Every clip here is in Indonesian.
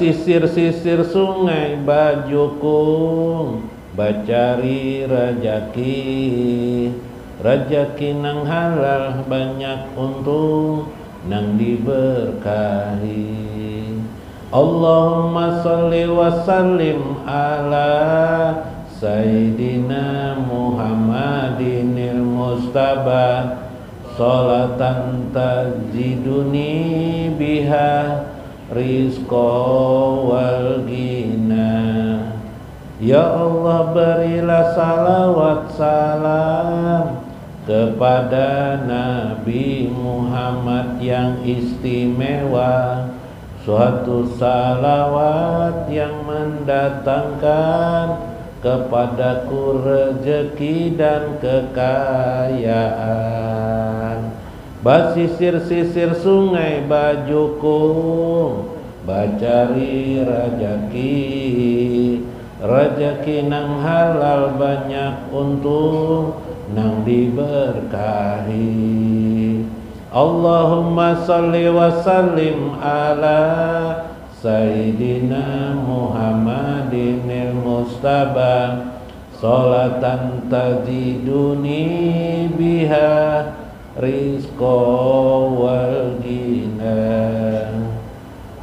Sisir-sisir sungai bajukung bacari rajaki nang halal banyak untung nang diberkahi. Allahumma salli wa sallim ala Sayyidina Muhammadinil Mustafa salatan tajiduni biha rizqa wal gina. Ya Allah, berilah salawat salam kepada Nabi Muhammad yang istimewa, suatu salawat yang mendatangkan kepadaku rezeki dan kekayaan. Basisir-sisir sungai bajukung bacari rajaki nang halal banyak untung nang diberkahi. Allahumma salli wa sallim ala Sayyidina Muhammadinil Mustafa salatan tajiduni biha rizqa wal gina.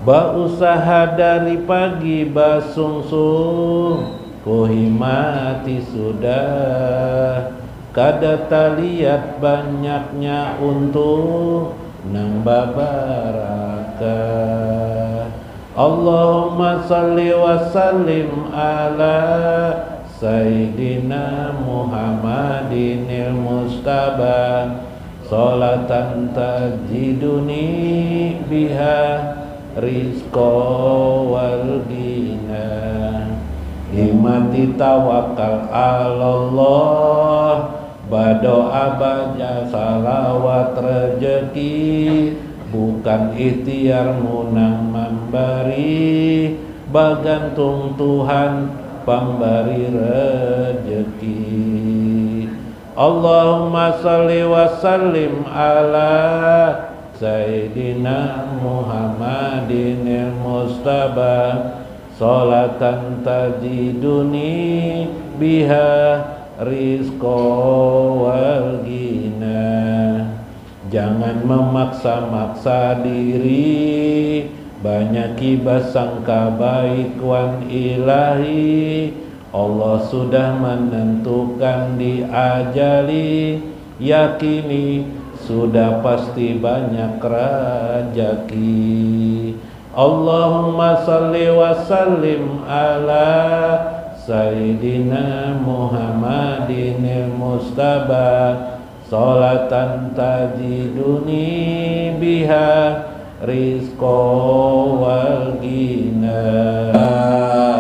Bausaha dari pagi basungsung kuhimati sudah kada taliat banyaknya untung nang babaraka. Allahumma salli wa sallim ala Sayyidina Muhammadinil Mustafa salatan tajiduni biha rizqa wal gina. Himati tawakal Allah, badoa baca salawat rezeki, bukan ikhtiarmu nang memberi, bagantung Tuhan pemberi rezeki. Allahumma salli wa sallim ala Sayyidina Muhammadinil Mustafa salatan tajiduni biha rizqa wal gina. Jangan memaksa-maksa diri, banyak kibah sangka baik wan ilahi. Allah sudah menentukan diajali, yakini sudah pasti banyak rezeki. Allahumma salli wa sallim ala Sayyidina Muhammadinil Mustafa salatan tajiduni biha rizqa wal gina.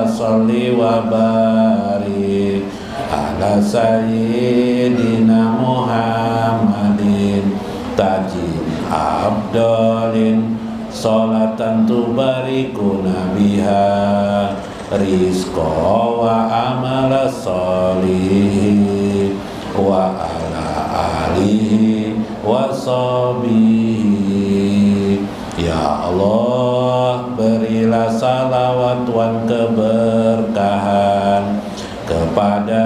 Salli wa barik ala Sayyidina Muhammadin tajid abdalin salatan tubarikuna biha rizqa wa amala salihin wa ala alihi wa sahbihi. Ya Allah, berilah salawat wan keberkahan kepada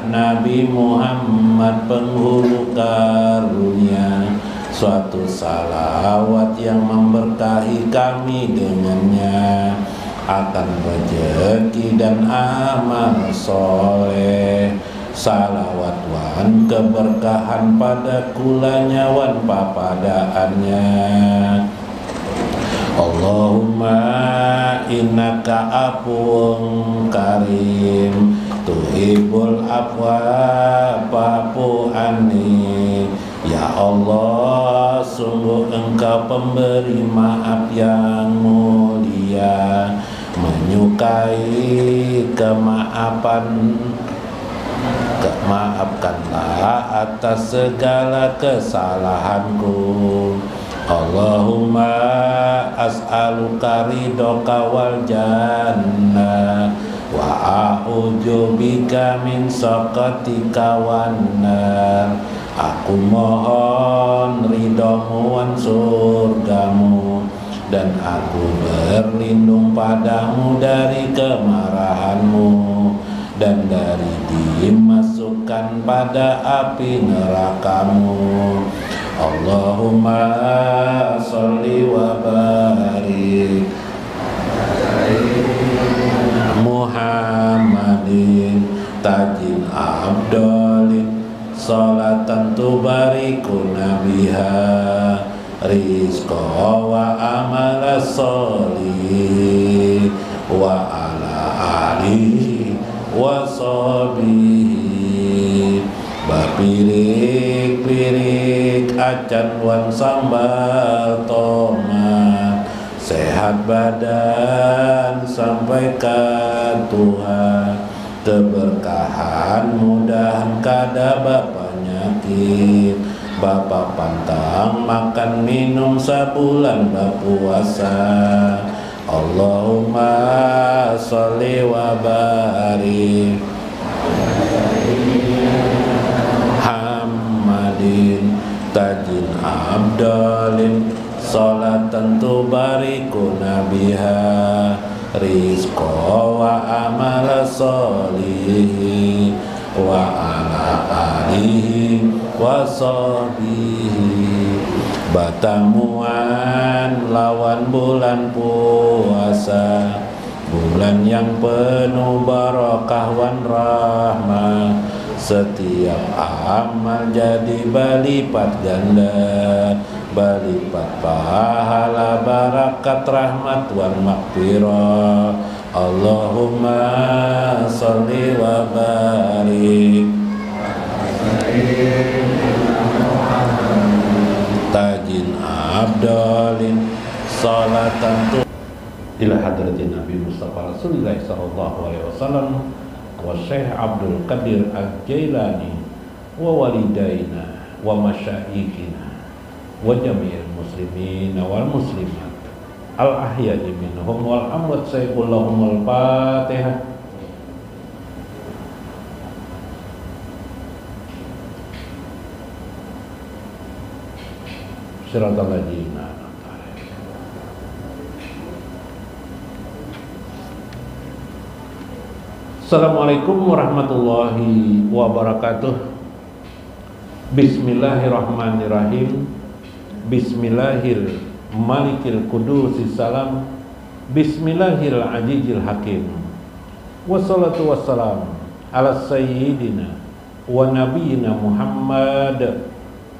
Nabi Muhammad penghulu karunia, suatu salawat yang memberkahi kami dengannya akan rezeki dan amal soleh. Salawat wan keberkahan pada kulanya wan papadaannya. Allahumma innaka afuwun karim tuhibbul afwa fa'fu anni. Ya Allah, sungguh Engkau pemberi maaf yang mulia, menyukai kemaafan. Maafkanlah atas segala kesalahanku. Allahumma as'aluka ridhoka wal jannah wa a'udzubika min saqatika wan nar. Aku mohon ridhomu wan surgamu dan aku berlindung padamu dari kemarahanmu dan dari dimasukkan pada api nerakamu. Allahumma sholli wa barik Muhammadin tajin abdolin salatan tubarikuna biha rizqa wa amala sholih wa ala alihi wa sahbihi bapirik-pirik acan wan sambal tomat sehat badan sampaikan Tuhan keberkahan mudahan kada penyakit Bapak pantang makan minum sebulan berpuasa. Allahumma sholli wa barik Muhammadin tajin abdalin salatan tubarikuna biha rizqa wa amala sholih wa ala alihi wa sahbihi batamuan lawan bulan puasa, bulan yang penuh barakah wan rahmah, setiap amal jadi berlipat ganda, berlipat pahala barakat rahmat wan maghfirah. Allahumma sholli wa barik tajin abdalin salatan tu ila hadratin Nabi Mustafa Rasulullah sallallahu alaihi wasallam wa Syekh Abdul Qadir Al-Jailani wa walidaina wa masyayikhina wa jami'il muslimin wal muslimat al-ahya'i minhum wal amwat. Sayyidul Fatihah. Siratal ladzina an'amta alaihim. Assalamualaikum warahmatullahi wabarakatuh. Bismillahirrahmanirrahim. Bismillahil malikil kudusis salam. Bismillahil azizil hakim. Wassalatu wassalam ala sayyidina wa nabiyyina Muhammad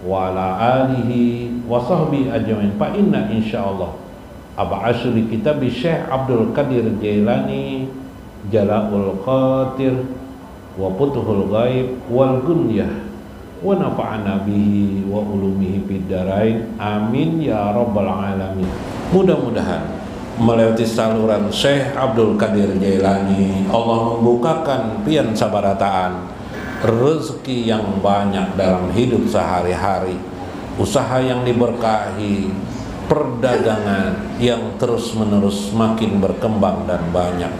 wa ala alihi wa sahbihi ajmain. Fa inna insyaallah ab'asyu li kitab Syekh Abdul Qadir Jailani Jala'ul Qatir wa Futuhul Ghaib wal Gunyah wa nafa'ana bihi wa ulumihi fid dharain amin ya rabbal alamin. Mudah-mudahan melewati saluran Syekh Abdul Qadir Jailani Allah membukakan pian sabarataan rezeki yang banyak dalam hidup sehari-hari, usaha yang diberkahi, perdagangan yang terus-menerus makin berkembang dan banyak,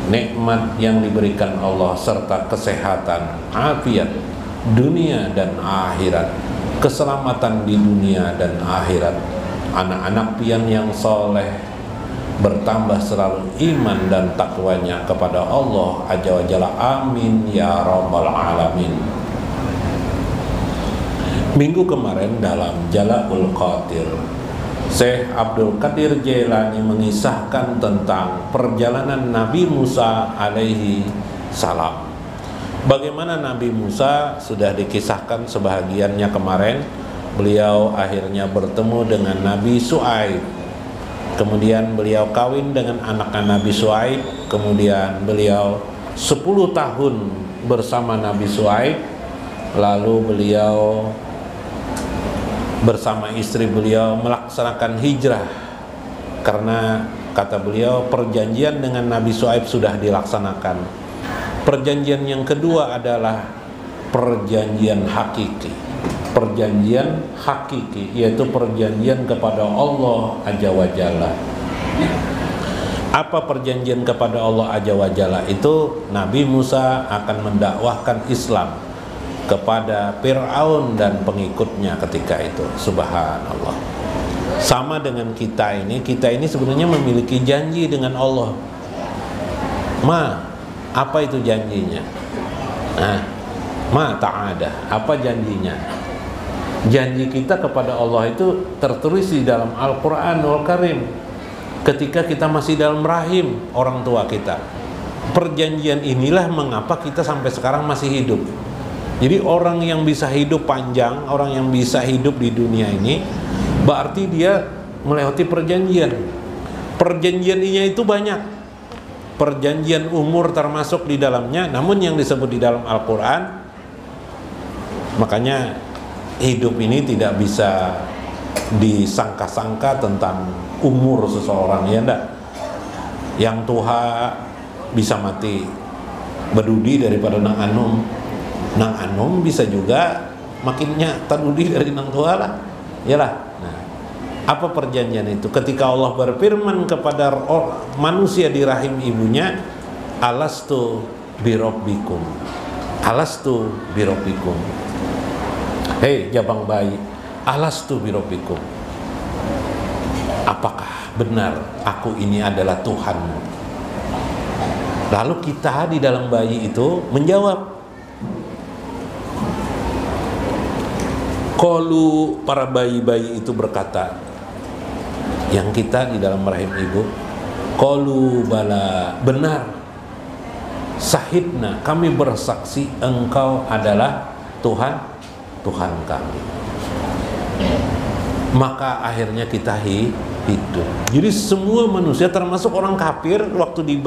nikmat yang diberikan Allah serta kesehatan, afiat dunia dan akhirat, keselamatan di dunia dan akhirat, anak-anak pian yang soleh bertambah selalu iman dan takwanya kepada Allah Azza wa Jalla. Amin ya rabbal alamin. Minggu kemarin dalam Jala'ul Qatir, Syekh Abdul Qadir Jailani mengisahkan tentang perjalanan Nabi Musa alaihi salam. Bagaimana Nabi Musa sudah dikisahkan sebahagiannya kemarin. Beliau akhirnya bertemu dengan Nabi Syuaib. Kemudian beliau kawin dengan anak Nabi Syuaib. Kemudian beliau 10 tahun bersama Nabi Syuaib. Lalu beliau bersama istri beliau melaksanakan hijrah, karena kata beliau perjanjian dengan Nabi Syuaib sudah dilaksanakan. Perjanjian yang kedua adalah perjanjian hakiki. Perjanjian hakiki yaitu perjanjian kepada Allah Azza wa Jalla. Apa perjanjian kepada Allah Azza wa Jalla itu? Nabi Musa akan mendakwahkan Islam kepada Fir'aun dan pengikutnya ketika itu. Subhanallah. Sama dengan kita ini sebenarnya memiliki janji dengan Allah. Apa itu janjinya? Ta'ada, apa janjinya? Janji kita kepada Allah itu tertulis di dalam Al-Quranul Karim ketika kita masih dalam rahim orang tua kita. Perjanjian inilah mengapa kita sampai sekarang masih hidup. Jadi orang yang bisa hidup panjang, orang yang bisa hidup di dunia ini, berarti dia melewati perjanjian. Perjanjiannya itu banyak. Perjanjian umur termasuk di dalamnya, namun yang disebut di dalam Al-Quran, makanya hidup ini tidak bisa disangka-sangka tentang umur seseorang, ya enggak? Yang tua bisa mati bedudi daripada nang anum bisa juga makinnya tadudi dari nang tua lah, yalah. Nah, apa perjanjian itu? Ketika Allah berfirman kepada manusia di rahim ibunya, alastu birabbikum, alastu birabbikum, hei jabang bayi, alastu birabbikum, apakah benar aku ini adalah Tuhanmu? Lalu kita di dalam bayi itu menjawab. Qalu, para bayi-bayi itu berkata, yang kita di dalam rahim ibu, qalu bala, benar, sahidna, kami bersaksi engkau adalah Tuhan kami. Maka akhirnya kita hidup. Jadi semua manusia termasuk orang kafir waktu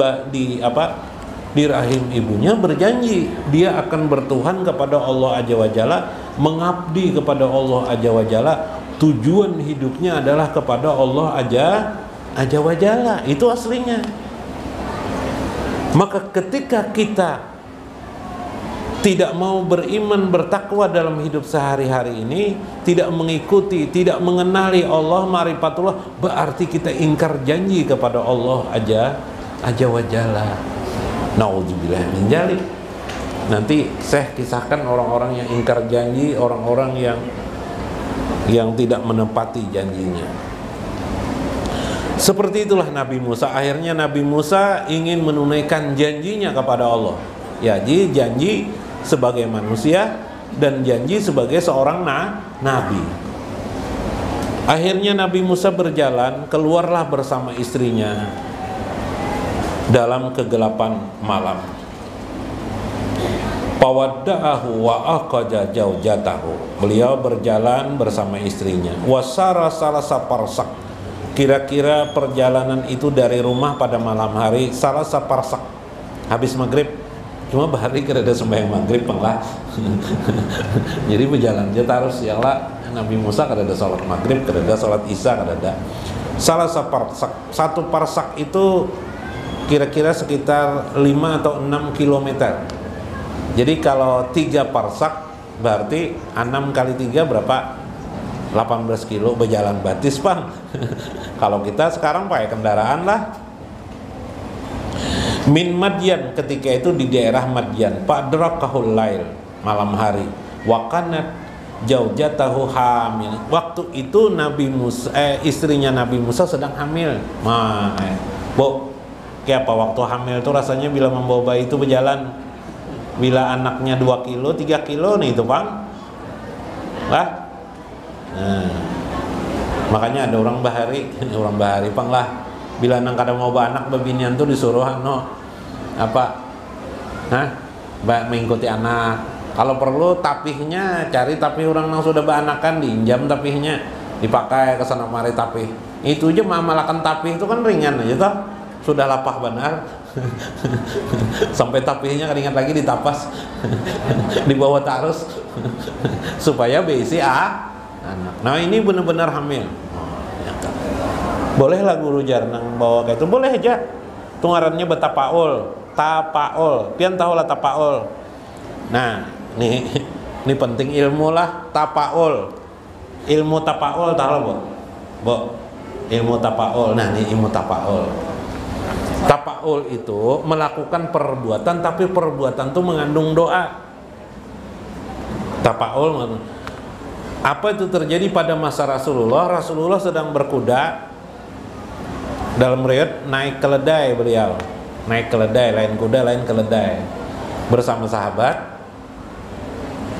di rahim ibunya berjanji dia akan bertuhan kepada Allah Azza wa Jalla, mengabdi kepada Allah Azza wa Jalla, tujuan hidupnya adalah kepada Allah Azza wa Jalla. Itu aslinya. Maka ketika kita tidak mau beriman, bertakwa dalam hidup sehari-hari ini, tidak mengikuti, tidak mengenali Allah, ma'rifatullah, berarti kita ingkar janji kepada Allah Azza wa Jalla. Nauzubillah min dzalik. Nanti saya kisahkan orang-orang yang ingkar janji, orang-orang yang tidak menepati janjinya. Seperti itulah Nabi Musa. Akhirnya Nabi Musa ingin menunaikan janjinya kepada Allah. Ya, jadi janji sebagai manusia dan janji sebagai seorang nabi. Akhirnya Nabi Musa berjalan, keluarlah bersama istrinya dalam kegelapan malam. Pawadda'ahu wa aqaja jaujatahu. Beliau berjalan bersama istrinya. Wasara salasa parsak. Kira-kira perjalanan itu dari rumah pada malam hari salasa parsak. Habis maghrib. Cuma bahari kerada sembahyang maghrib penglah. Jadi berjalan dia terus ya lah. Nabi Musa kerada sholat maghrib, kerada sholat isya, kerada salah satu parsak itu kira-kira sekitar 5 atau 6 kilometer. Jadi kalau 3 parsak berarti 6 kali 3 berapa? 18 kilo berjalan batis, Bang. Kalau kita sekarang pakai kendaraan lah. Min Madyan, ketika itu di daerah Madyan, fadrakahul lail, malam hari, wa kanat jaujatahu hamil. Waktu itu Nabi Musa, istrinya Nabi Musa sedang hamil. Bu, kayak apa waktu hamil itu rasanya bila membawa bayi itu berjalan, bila anaknya 2 kilo, 3 kilo nih itu, Bang. Lah. Nah, makanya ada orang bahari Bang lah. Bila nang kada mau anak babinian tuh disuruh mengikuti anak. Kalau perlu tapihnya cari tapih orang yang sudah beranakan, diinjam tapihnya, dipakai ke sana mari tapih. Itu aja malakan tapih itu kan ringan aja toh. Sudah lapah benar. Sampai tapihnya keringat lagi ditapas. Dibawa tarus supaya berisi anak. Nah, ini benar-benar hamil. Bolehlah guru jarnang bawa kayak itu, boleh aja. Tungarannya betapaul, tapaul. Pian tahu lah tapaul. Nah, ini penting ilmu lah tapaul. Ilmu tapaul tahu Bu? Ilmu tapaul. Nah, ini ilmu tapaul. Tapaul itu melakukan perbuatan, tapi perbuatan itu mengandung doa. Tapaul Apa itu terjadi pada masa Rasulullah? Rasulullah sedang berkuda, dalam riwayat naik keledai beliau, naik keledai, lain kuda lain keledai, bersama sahabat.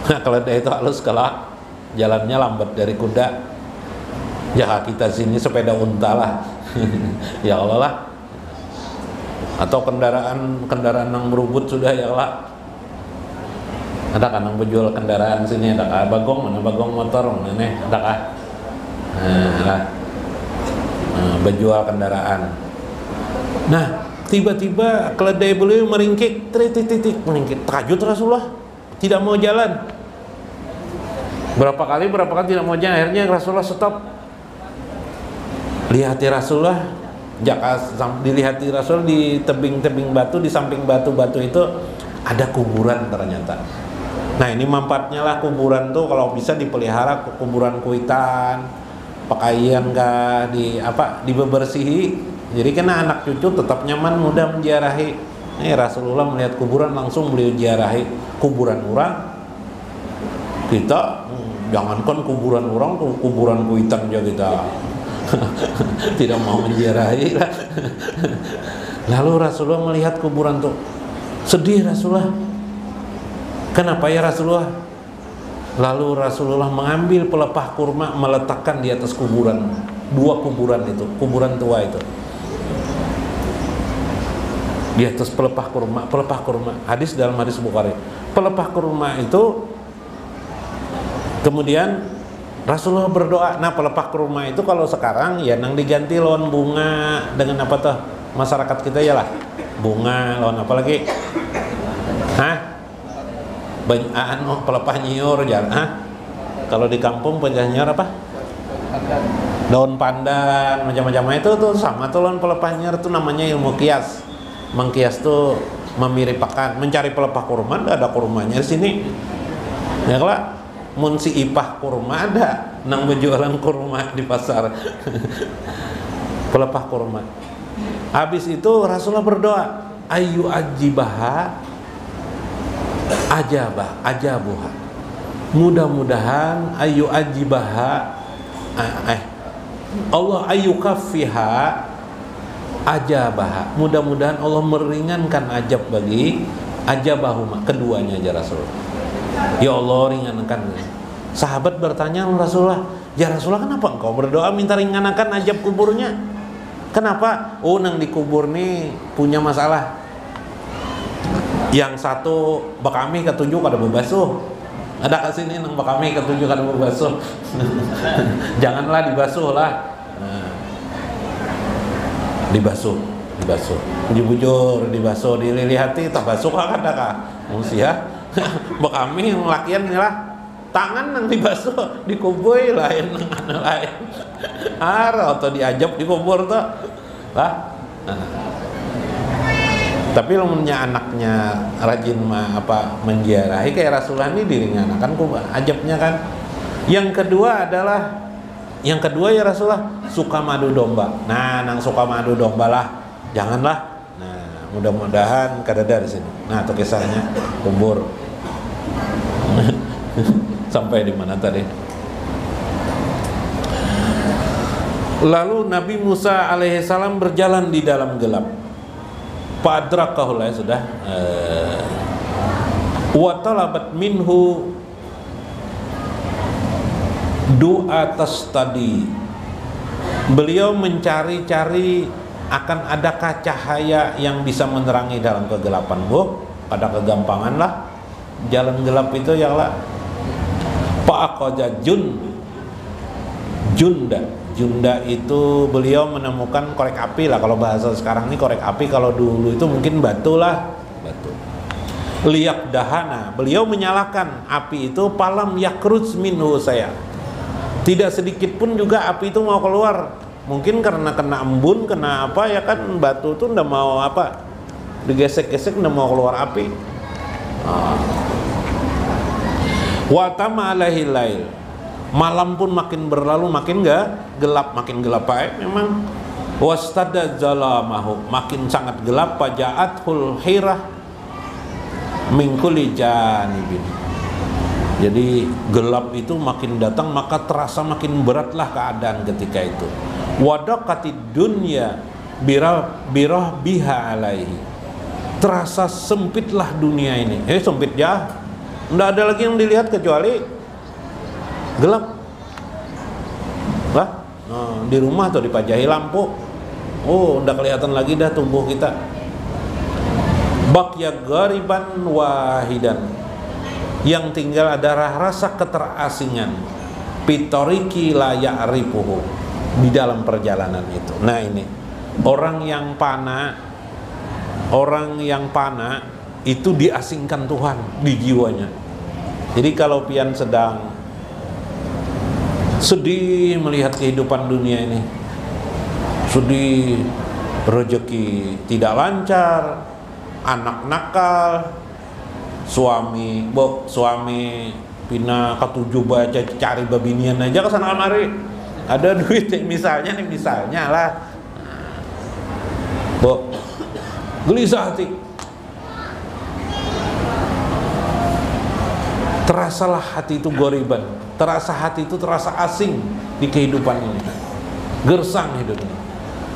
Nah, keledai itu halus kelak, jalannya lambat dari kuda. Ya kita sini sepeda unta lah. Ya Allah lah. Atau kendaraan yang berubut sudah ya Allah. Ada kan yang berjual kendaraan sini, ada kah? Bagong, mana bagong motor, mana nih, ada kah? Nah, berjual kendaraan. Nah, tiba-tiba keledai beliau meringkik, titik meringkik. Takjub Rasulullah, tidak mau jalan. Berapa kali tidak mau jalan, akhirnya Rasulullah stop. Lihati Rasulullah, dilihati Rasul di tebing-tebing batu, di samping batu-batu itu ada kuburan ternyata. Nah ini manfaatnya lah kuburan tuh kalau bisa dipelihara, kuburan kuitan, pakaian kah, dibersihi. Jadi kena anak cucu tetap nyaman, mudah menziarahi. Nih Rasulullah melihat kuburan langsung beliau ziarahi kuburan orang. Kita jangankan kuburan orang, kuburan kuitan aja kita tidak mau menziarahi. Lalu Rasulullah melihat kuburan tuh sedih Rasulullah. Kenapa ya Rasulullah? Lalu Rasulullah mengambil pelepah kurma, meletakkan di atas kuburan, dua kuburan itu, kuburan tua itu, di atas pelepah kurma. Hadis dalam hadis Bukhari. Pelepah kurma itu kemudian Rasulullah berdoa. Nah pelepah kurma itu kalau sekarang ya nang diganti lawan bunga dengan apa tuh masyarakat kita ya lah, bunga lawan apa lagi? Pelepah nyiur jangan. Kalau di kampung pelepah nyiur apa? Daun pandan macam-macam itu tuh sama tuh lawan pelepah nyiur tuh namanya ilmu kias. Mengkias tuh memiripakan, mencari pelepah kurma, ada kurmanya di sini. Ya kalau mun si ipah kurma ada nang berjualan kurma di pasar. Pelepah kurma. Habis itu Rasulullah berdoa, ayu ajibaha ajabuha. Mudah-mudahan ayu ajibaha Allah ayyukaffiha ajabaha. Mudah-mudahan Allah meringankan ajab bagi ajabahuma, keduanya aja Rasulullah. Ya Allah ringankan. Sahabat bertanya Rasulullah, ya Rasulullah kenapa engkau berdoa minta ringankan ajab kuburnya? Kenapa? Oh nang dikubur nih punya masalah. Yang satu bakami ketujuh kada berbasuh. Ada kesini nang bakami ketujuh kada berbasuh. Janganlah dibasuh lah. Nah, dibasuh. Bujur dibasuh, dililihati tak basuh kan ada kah? Musia. Bakami yang lakian nih lah. Tangan nang dibasuh, dikubur lain nang lain. Atau diajab dikubur tuh. Lah. Tapi lamunnya anaknya rajin menziarahi kayak Rasulullah ini diringankan ajabnya kan. Yang kedua ya Rasulullah suka madu domba. Nah, nang suka madu domba lah, janganlah. Nah, mudah-mudahan kadada di sini. Nah, itu kisahnya kubur. Sampai di mana tadi? Lalu Nabi Musa alaihissalam berjalan di dalam gelap. Fa'adrakahullah sudah wa talabat minhu doa tastadi. Beliau mencari-cari akan adakah cahaya yang bisa menerangi dalam kegelapan. Pada kegampangan lah jalan gelap itu ya lah. Fa'aqaja Junda itu beliau menemukan korek api lah, kalau bahasa sekarang ini korek api, kalau dulu itu mungkin batu lah, batu. Liyak dahana, beliau menyalakan api itu, palam yakruj minhu saya. Tidak sedikit pun juga api itu mau keluar. Mungkin karena kena embun, kena apa ya kan, batu itu ndak mau apa, digesek-gesek ndak mau keluar api. Wa tama alaihi lail. Malam pun makin berlalu makin gelap, makin gelap memang. Wastada zalamahu, makin sangat gelap. Faja'athul hirah min kulli janibin. Jadi gelap itu makin datang maka terasa makin beratlah keadaan ketika itu. Wadaqatid dunya birah biha alaihi. Terasa sempitlah dunia ini. Sempit ya. Enggak ada lagi yang dilihat kecuali gelap. Lah, di rumah tuh dipajahi lampu. Oh, udah kelihatan lagi dah tubuh kita. Baqya ghariban wahidan. Yang tinggal adalah rasa keterasingan. Pitoriki la ya'rifuhu, di dalam perjalanan itu. Nah ini, orang yang pana itu diasingkan Tuhan di jiwanya. Jadi kalau pian sedang sedih melihat kehidupan dunia ini, sedih, rezeki tidak lancar, anak nakal, suami pina ketujuh baca cari babinian aja ke sana kemari, ada duit misalnya lah, gelisah hati, terasalah hati itu goriban, hati itu terasa asing di kehidupan ini, gersang hidupnya.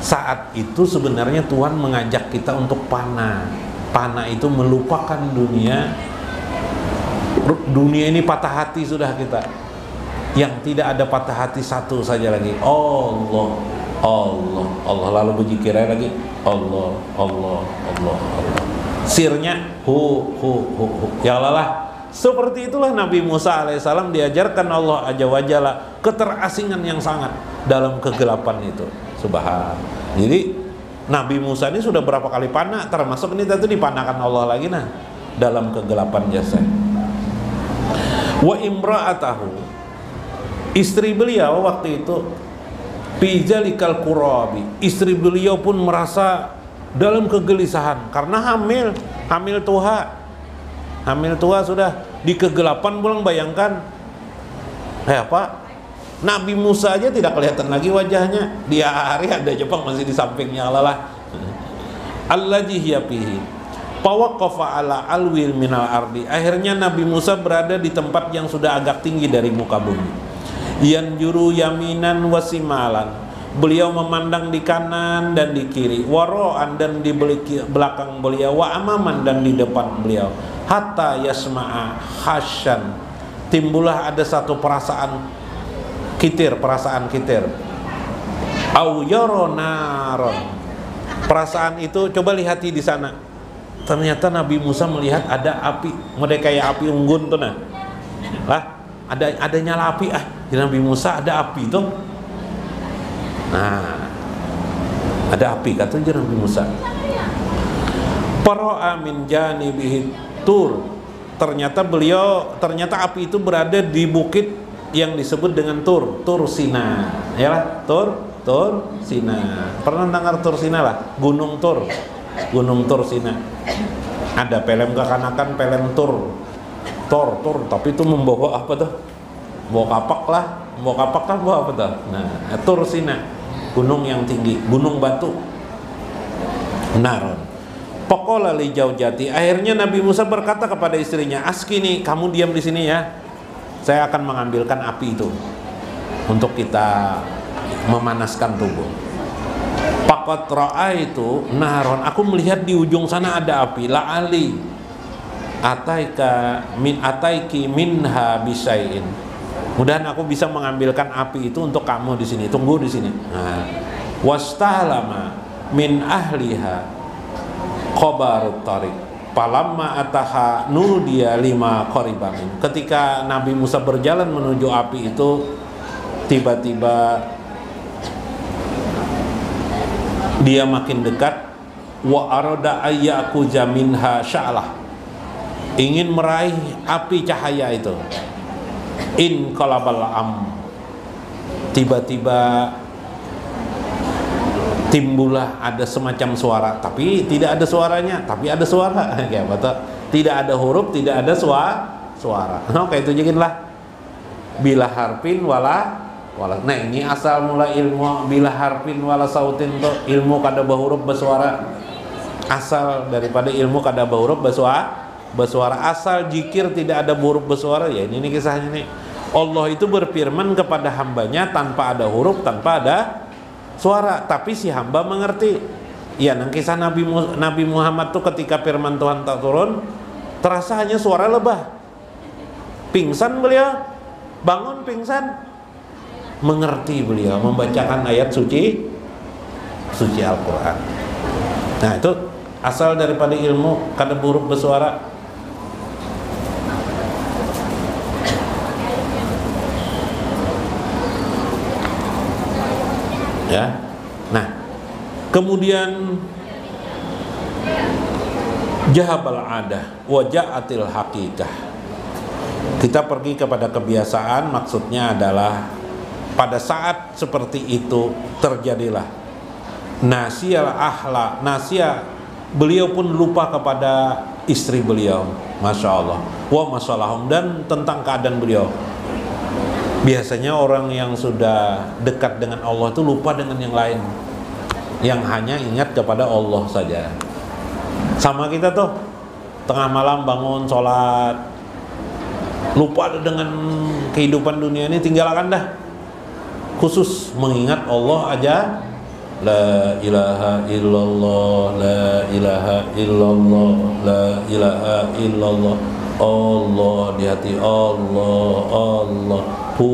Saat itu sebenarnya Tuhan mengajak kita untuk pana itu melupakan dunia ini, patah hati sudah kita. Yang tidak ada patah hati satu saja lagi, Allah, lalu berzikir lagi, Allah. Sirnya hu. Ya Allah. Seperti itulah Nabi Musa alaihissalam diajarkan Allah Azza wa Jalla keterasingan yang sangat dalam kegelapan itu. Subhan. Jadi Nabi Musa ini sudah berapa kali panah, termasuk ini tentu dipanakan Allah lagi dalam kegelapan jasa. Wa imra'atahu, istri beliau waktu itu pijalikal qurabi, istri beliau pun merasa dalam kegelisahan karena hamil tua sudah di kegelapan. Pulang bayangkan Nabi Musa aja tidak kelihatan lagi wajahnya, dia hari ada Jepang masih di sampingnya Allah. Allazi hiya fihi fawaqafa ala alwil minal ardi. Akhirnya Nabi Musa berada di tempat yang sudah agak tinggi dari muka bumi. Yanjuru yaminan wasimalan, beliau memandang di kanan dan di kiri, waro'an dan di belakang beliau, wa amaman dan di depan beliau, hatta yasma'a hasyan, timbullah ada satu perasaan kitir, au yaronaron, perasaan itu coba lihat di sana. Ternyata Nabi Musa melihat ada api, model kayak api unggun tuh ada nyala api di Nabi Musa ada api tuh. Ada api katanya Nabi Musa. Para'a min janibihi tur, ternyata api itu berada di bukit yang disebut dengan Tur Sina, ya Tur Sina. Pernah dengar Tur Sina lah? Gunung Tur Sina. Ada film kekanakan, film Tur, tapi itu membawa apa tuh? Bawa kapak bawa apa tuh? Nah, Tur Sina, gunung yang tinggi, gunung batu. Naron. Pokola li jaujati. Akhirnya Nabi Musa berkata kepada istrinya, "Askini, kamu diam di sini ya. Saya akan mengambilkan api itu untuk kita memanaskan tubuh." Faqat ra'aitu naron, aku melihat di ujung sana ada api. La ali ataiki minha bisain. Mudahan aku bisa mengambilkan api itu untuk kamu di sini. Tunggu di sini. Wastahlama min ahliha khabarut tariq. Palamma ataha nudia lima qaribamin. Ketika Nabi Musa berjalan menuju api itu, tiba-tiba dia makin dekat. Wa arada ayyaku jaminha sya'lah, ingin meraih api cahaya itu. In qalabal am, tiba-tiba timbullah ada semacam suara, tapi tidak ada suaranya, tapi ada suara. Kayak apa? Tidak ada huruf, tidak ada suara. Kayak itu lah. Bila harfin wala. Nah ini asal mula ilmu bila harfin wala sautin tuh, ilmu kada bahuruf bersuara. Asal daripada ilmu kada bahuruf bersuara. bersuara. Asal zikir tidak ada huruf bersuara, ya ini kisahnya nih. Allah itu berfirman kepada hambanya tanpa ada huruf, tanpa ada suara, tapi si hamba mengerti. Ya, nang kisah Nabi Muhammad tuh ketika firman Tuhan tak turun, terasa hanya suara lebah. Pingsan beliau, bangun pingsan. Mengerti beliau membacakan ayat suci Al-Quran. Nah, itu asal daripada ilmu kada huruf bersuara. Ya. Nah, kemudian jahabal adah wa ja'atil haqiqah. Kita pergi kepada kebiasaan, maksudnya adalah pada saat seperti itu terjadilah nasiyal ahla, nasia, beliau pun lupa kepada istri beliau, masya Allah, wa masalahum, dan tentang keadaan beliau. Biasanya orang yang sudah dekat dengan Allah itu lupa dengan yang lain, yang hanya ingat kepada Allah saja. Sama kita tuh, tengah malam bangun sholat, lupa dengan kehidupan dunia ini, tinggalkan dah. Khusus mengingat Allah aja. La ilaha illallah, la ilaha illallah, la ilaha illallah. Allah di hati Allah, Allah. Hu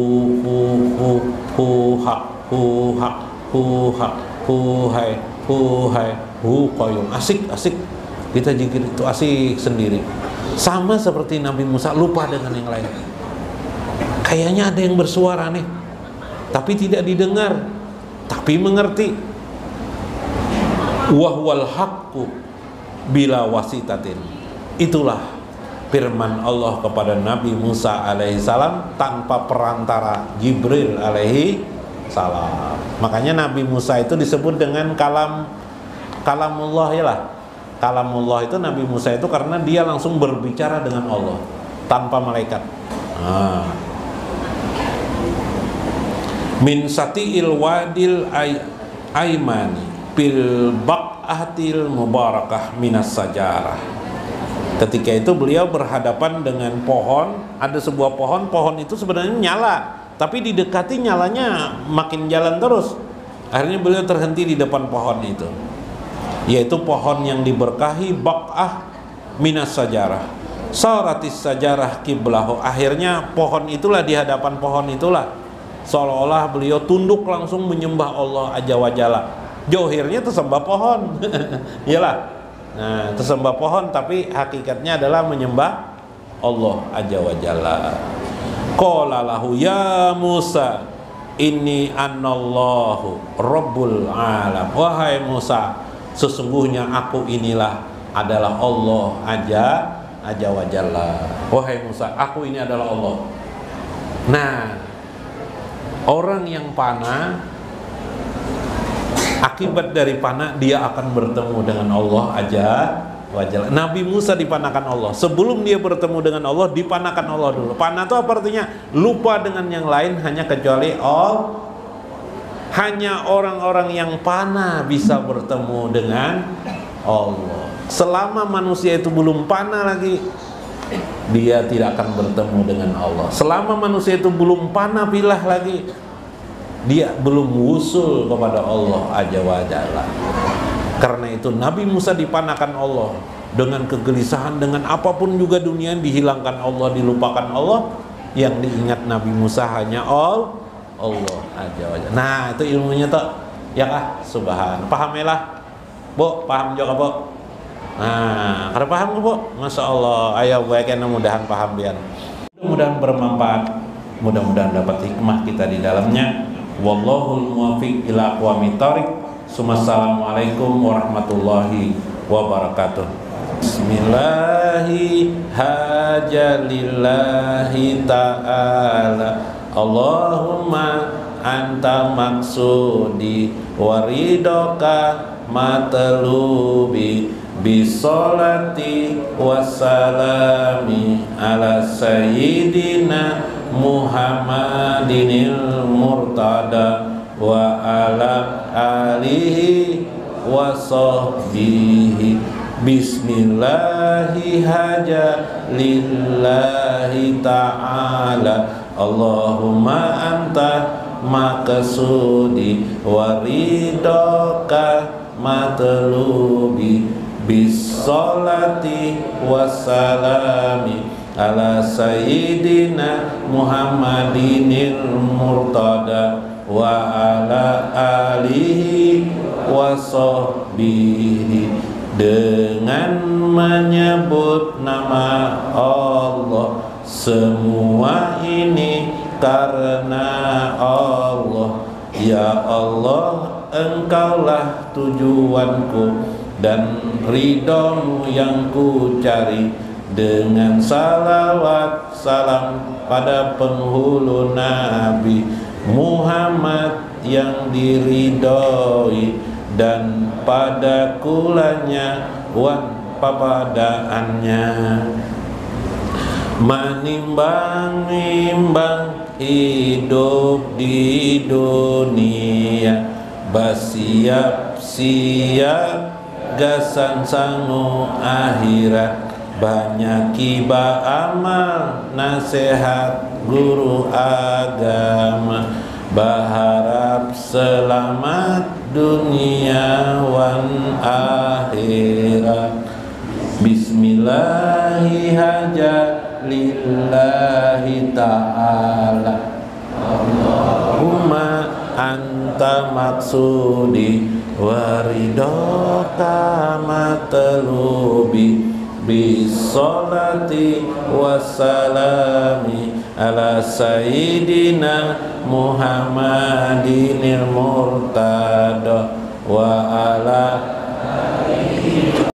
hak, hu hak, hu hak, hu hai, hu hai, hu qayyum. Asik. Kita zikir itu asik sendiri. Sama seperti Nabi Musa, lupa dengan yang lain. Kayaknya ada yang bersuara nih, tapi tidak didengar, tapi mengerti. Wahwal haqqu bila wasitatin. Itulah firman Allah kepada Nabi Musa alaihissalam tanpa perantara Jibril alaihissalam. Makanya Nabi Musa itu disebut dengan kalamullah, ya lah. Kalamullah itu Nabi Musa itu karena dia langsung berbicara dengan Allah tanpa malaikat. Min sati'il wadil aymani bil baq'atil mubarakah minas sajarah. Ketika itu beliau berhadapan dengan pohon, ada sebuah pohon itu sebenarnya nyala, tapi didekati nyalanya makin jalan terus. Akhirnya beliau terhenti di depan pohon itu, yaitu pohon yang diberkahi baq'ah minas sajarah. Saratis sajarah kiblahu. Akhirnya pohon itulah, di hadapan pohon itulah seolah-olah beliau tunduk langsung menyembah Allah Azza wa Jalla. Johirnya tersembah pohon. Iyalah. Nah, tersembah pohon tapi hakikatnya adalah menyembah Allah Azza wa Jalla. Qala lahu ya Musa inni anallahu rabbul alam. Wahai Musa, sesungguhnya aku inilah adalah Allah Azza wa Jalla. Wahai Musa, aku ini adalah Allah. Nah, orang yang panah, akibat dari panah dia akan bertemu dengan Allah Azza wa Jalla. Nabi Musa dipanahkan Allah. Sebelum dia bertemu dengan Allah, dipanahkan Allah dulu. Panah itu apa artinya? Lupa dengan yang lain hanya kecuali Allah. Hanya orang-orang yang panah bisa bertemu dengan Allah. Selama manusia itu belum panah lagi, dia tidak akan bertemu dengan Allah. Selama manusia itu belum panah pilah lagi, dia belum wusul kepada Allah Azza wa Jalla. Karena itu Nabi Musa dipanahkan Allah dengan kegelisahan, dengan apapun juga dunia dihilangkan Allah, dilupakan Allah. Yang diingat Nabi Musa hanya Allah Azza wa Jalla. Nah, itu ilmunya tuh ya kah? Subhan. Pahamilah, Bu, paham juga, Bu. Nah, kada paham Bu? Masya Allah. Ayo baiknya, mudah-mudahan paham biar. Mudah-mudahan bermanfaat. Mudah-mudahan dapat hikmah kita di dalamnya. Wallahul muwaffiq ila aqwamit thoriq. Assalamualaikum warahmatullahi wabarakatuh. Bismillahi hajalillahi ta'ala. Allahumma anta maksudi waridoka matlubi bisolati wassalami ala sayyidina Muhammadinil murtada wa ala alihi wa sahbihi Bismillahi haja lillahi ta'ala. Allahumma anta maqsudi waridaka matlubi. Bissolati wassalami ala sayyidina Muhammadinil murtada wa ala alihi wa sahbihi. Dengan menyebut nama Allah, semua ini karena Allah. Ya Allah, Engkaulah tujuanku dan ridhomu yang ku cari. Dengan salawat salam pada penghulu Nabi Muhammad yang diridhoi, dan pada kulanya wan papadaannya. Menimbang-nimbang hidup di dunia, basiap-siap gasan sangu akhirat. Banyak kiba amal nasihat guru agama, berharap selamat dunia wan akhirat. Bismillahi haja lillahi ta'ala. Allahumma anta maksudi waridaka matlubi. Bissolati wassalami ala sayyidina Muhammadinil murtada wa ala